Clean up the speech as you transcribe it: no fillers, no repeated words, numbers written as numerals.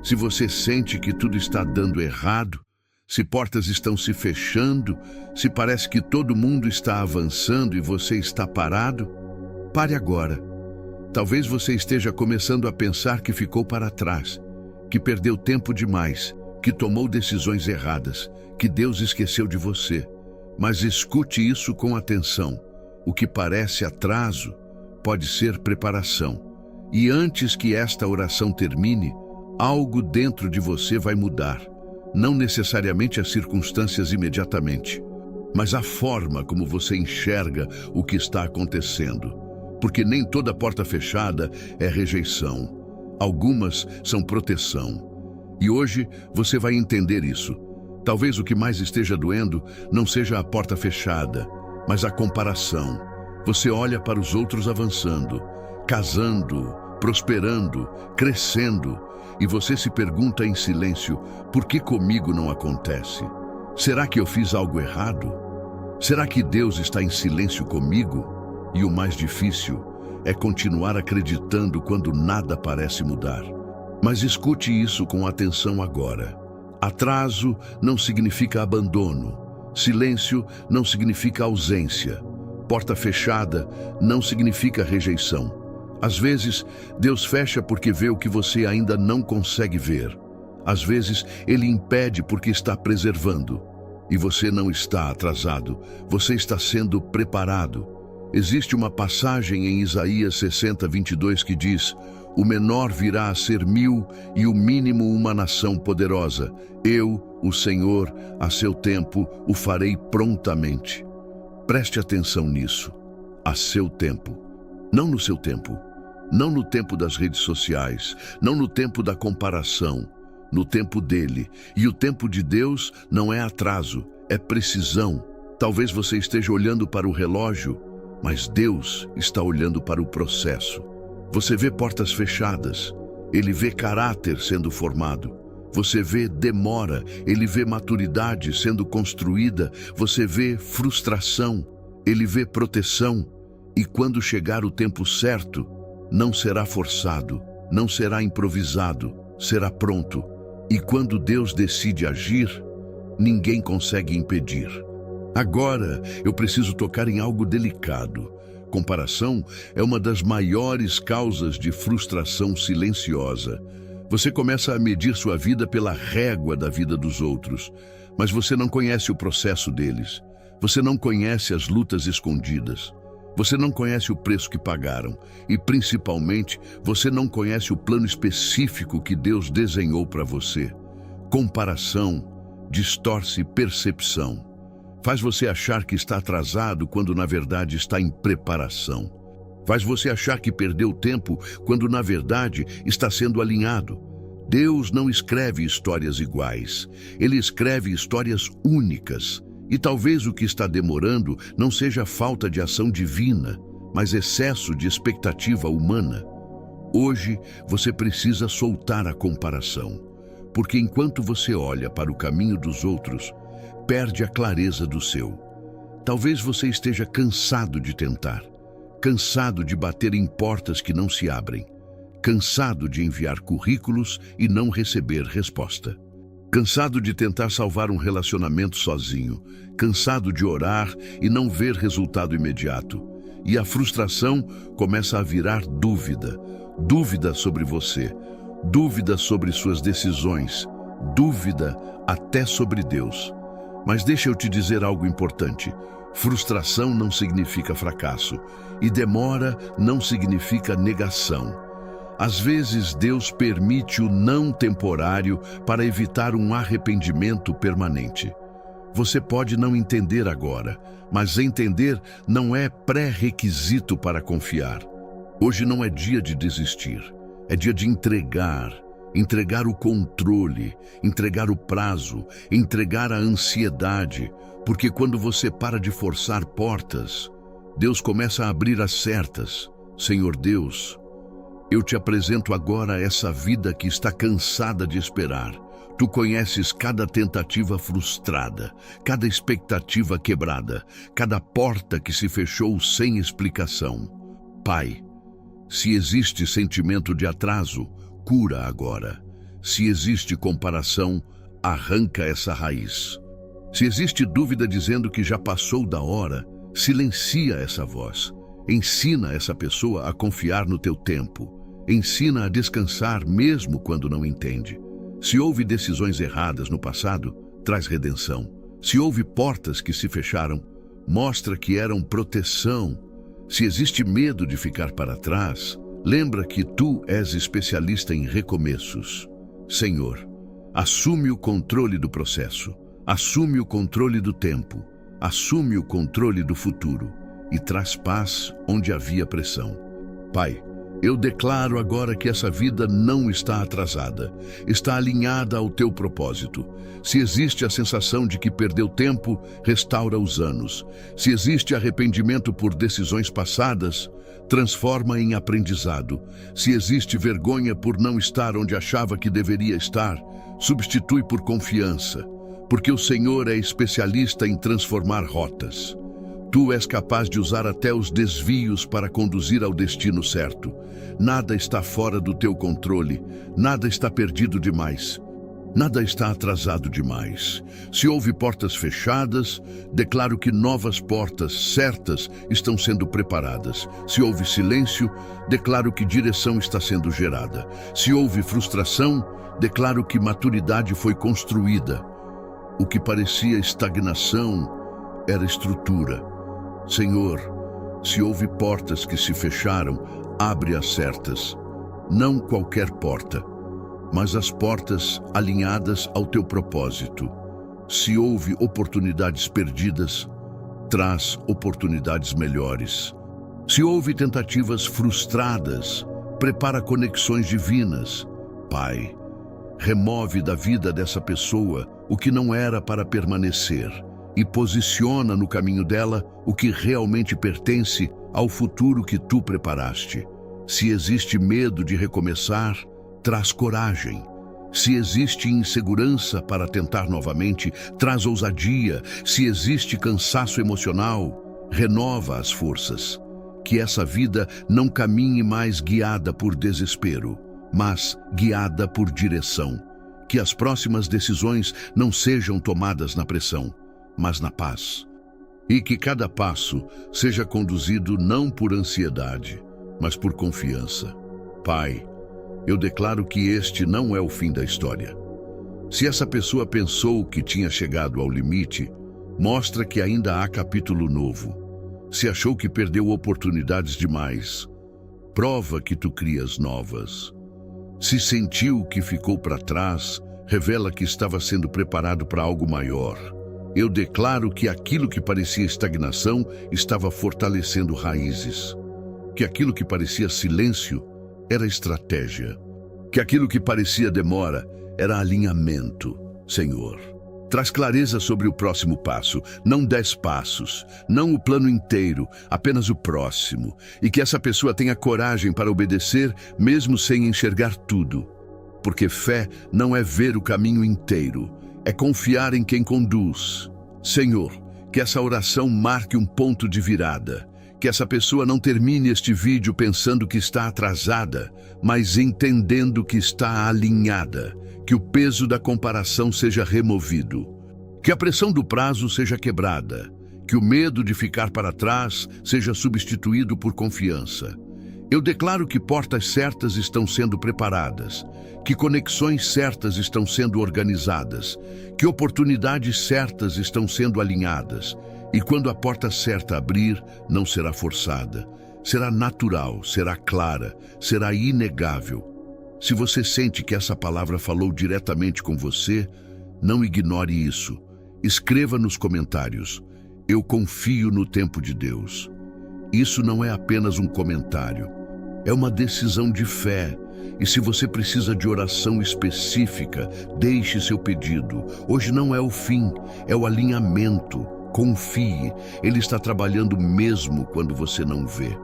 Se você sente que tudo está dando errado, se portas estão se fechando, se parece que todo mundo está avançando e você está parado, pare agora. Talvez você esteja começando a pensar que ficou para trás, que perdeu tempo demais, que tomou decisões erradas, que Deus esqueceu de você. Mas escute isso com atenção. O que parece atraso pode ser preparação. E antes que esta oração termine, algo dentro de você vai mudar. Não necessariamente as circunstâncias imediatamente, mas a forma como você enxerga o que está acontecendo. Porque nem toda porta fechada é rejeição. Algumas são proteção. E hoje você vai entender isso. Talvez o que mais esteja doendo não seja a porta fechada, mas a comparação. Você olha para os outros avançando, casando, prosperando, crescendo, e você se pergunta em silêncio, por que comigo não acontece? Será que eu fiz algo errado? Será que Deus está em silêncio comigo? E o mais difícil é continuar acreditando quando nada parece mudar. Mas escute isso com atenção agora. Atraso não significa abandono. Silêncio não significa ausência. Porta fechada não significa rejeição. Às vezes, Deus fecha porque vê o que você ainda não consegue ver. Às vezes, Ele impede porque está preservando. E você não está atrasado, você está sendo preparado. Existe uma passagem em Isaías 60:22 que diz: o menor virá a ser 1000 e o mínimo uma nação poderosa. Eu, o Senhor, a seu tempo, o farei prontamente. Preste atenção nisso. A seu tempo. Não no seu tempo. Não no tempo das redes sociais. Não no tempo da comparação. No tempo dele. E o tempo de Deus não é atraso, é precisão. Talvez você esteja olhando para o relógio, mas Deus está olhando para o processo. Você vê portas fechadas, Ele vê caráter sendo formado. Você vê demora, Ele vê maturidade sendo construída. Você vê frustração, Ele vê proteção. E quando chegar o tempo certo, não será forçado, não será improvisado, será pronto. E quando Deus decide agir, ninguém consegue impedir. Agora, eu preciso tocar em algo delicado. Comparação é uma das maiores causas de frustração silenciosa. Você começa a medir sua vida pela régua da vida dos outros, mas você não conhece o processo deles. Você não conhece as lutas escondidas. Você não conhece o preço que pagaram. E, principalmente, você não conhece o plano específico que Deus desenhou para você. Comparação distorce percepção. Faz você achar que está atrasado quando na verdade está em preparação. Faz você achar que perdeu tempo quando na verdade está sendo alinhado. Deus não escreve histórias iguais. Ele escreve histórias únicas. E talvez o que está demorando não seja falta de ação divina, mas excesso de expectativa humana. Hoje você precisa soltar a comparação, porque enquanto você olha para o caminho dos outros, perde a clareza do seu. Talvez você esteja cansado de tentar, cansado de bater em portas que não se abrem, cansado de enviar currículos e não receber resposta. Cansado de tentar salvar um relacionamento sozinho, cansado de orar e não ver resultado imediato. E a frustração começa a virar dúvida. Dúvida sobre você, dúvida sobre suas decisões, dúvida até sobre Deus. Mas deixa eu te dizer algo importante. Frustração não significa fracasso, e demora não significa negação. Às vezes, Deus permite o não temporário para evitar um arrependimento permanente. Você pode não entender agora, mas entender não é pré-requisito para confiar. Hoje não é dia de desistir, é dia de entregar o controle, entregar o prazo, entregar a ansiedade, porque quando você para de forçar portas, Deus começa a abrir as certas. Senhor Deus, eu te apresento agora essa vida que está cansada de esperar. Tu conheces cada tentativa frustrada, cada expectativa quebrada, cada porta que se fechou sem explicação. Pai, se existe sentimento de atraso, cura agora. Se existe comparação, arranca essa raiz. Se existe dúvida dizendo que já passou da hora, silencia essa voz. Ensina essa pessoa a confiar no teu tempo. Ensina a descansar mesmo quando não entende. Se houve decisões erradas no passado, traz redenção. Se houve portas que se fecharam, mostra que eram proteção. Se existe medo de ficar para trás, lembra que tu és especialista em recomeços. Senhor, assume o controle do processo, assume o controle do tempo, assume o controle do futuro e traz paz onde havia pressão. Pai, eu declaro agora que essa vida não está atrasada, está alinhada ao teu propósito. Se existe a sensação de que perdeu tempo, restaura os anos. Se existe arrependimento por decisões passadas, transforma em aprendizado. Se existe vergonha por não estar onde achava que deveria estar, substitui por confiança, porque o Senhor é especialista em transformar rotas. Tu és capaz de usar até os desvios para conduzir ao destino certo. Nada está fora do teu controle, nada está perdido demais, nada está atrasado demais. Se houve portas fechadas, declaro que novas portas certas estão sendo preparadas. Se houve silêncio, declaro que direção está sendo gerada. Se houve frustração, declaro que maturidade foi construída. O que parecia estagnação era estrutura. Senhor, se houve portas que se fecharam, abre as certas. Não qualquer porta, mas as portas alinhadas ao teu propósito. Se houve oportunidades perdidas, traz oportunidades melhores. Se houve tentativas frustradas, prepara conexões divinas. Pai, remove da vida dessa pessoa o que não era para permanecer e posiciona no caminho dela o que realmente pertence ao futuro que tu preparaste. Se existe medo de recomeçar, traz coragem. Se existe insegurança para tentar novamente, traz ousadia. Se existe cansaço emocional, renova as forças. Que essa vida não caminhe mais guiada por desespero, mas guiada por direção. Que as próximas decisões não sejam tomadas na pressão, mas na paz. E que cada passo seja conduzido não por ansiedade, mas por confiança. Pai, eu declaro que este não é o fim da história. Se essa pessoa pensou que tinha chegado ao limite, mostra que ainda há capítulo novo. Se achou que perdeu oportunidades demais, prova que tu crias novas. Se sentiu que ficou para trás, revela que estava sendo preparado para algo maior. Eu declaro que aquilo que parecia estagnação estava fortalecendo raízes. Que aquilo que parecia silêncio era estratégia. Que aquilo que parecia demora era alinhamento. Senhor, traz clareza sobre o próximo passo, não 10 passos, não o plano inteiro, apenas o próximo. E que essa pessoa tenha coragem para obedecer, mesmo sem enxergar tudo. Porque fé não é ver o caminho inteiro, é confiar em quem conduz. Senhor, que essa oração marque um ponto de virada. Que essa pessoa não termine este vídeo pensando que está atrasada, mas entendendo que está alinhada. Que o peso da comparação seja removido. Que a pressão do prazo seja quebrada. Que o medo de ficar para trás seja substituído por confiança. Eu declaro que portas certas estão sendo preparadas, que conexões certas estão sendo organizadas, que oportunidades certas estão sendo alinhadas, e quando a porta certa abrir, não será forçada, será natural, será clara, será inegável. Se você sente que essa palavra falou diretamente com você, não ignore isso. Escreva nos comentários: eu confio no tempo de Deus. Isso não é apenas um comentário. É uma decisão de fé. E se você precisa de oração específica, deixe seu pedido. Hoje não é o fim, é o alinhamento. Confie, Ele está trabalhando mesmo quando você não vê.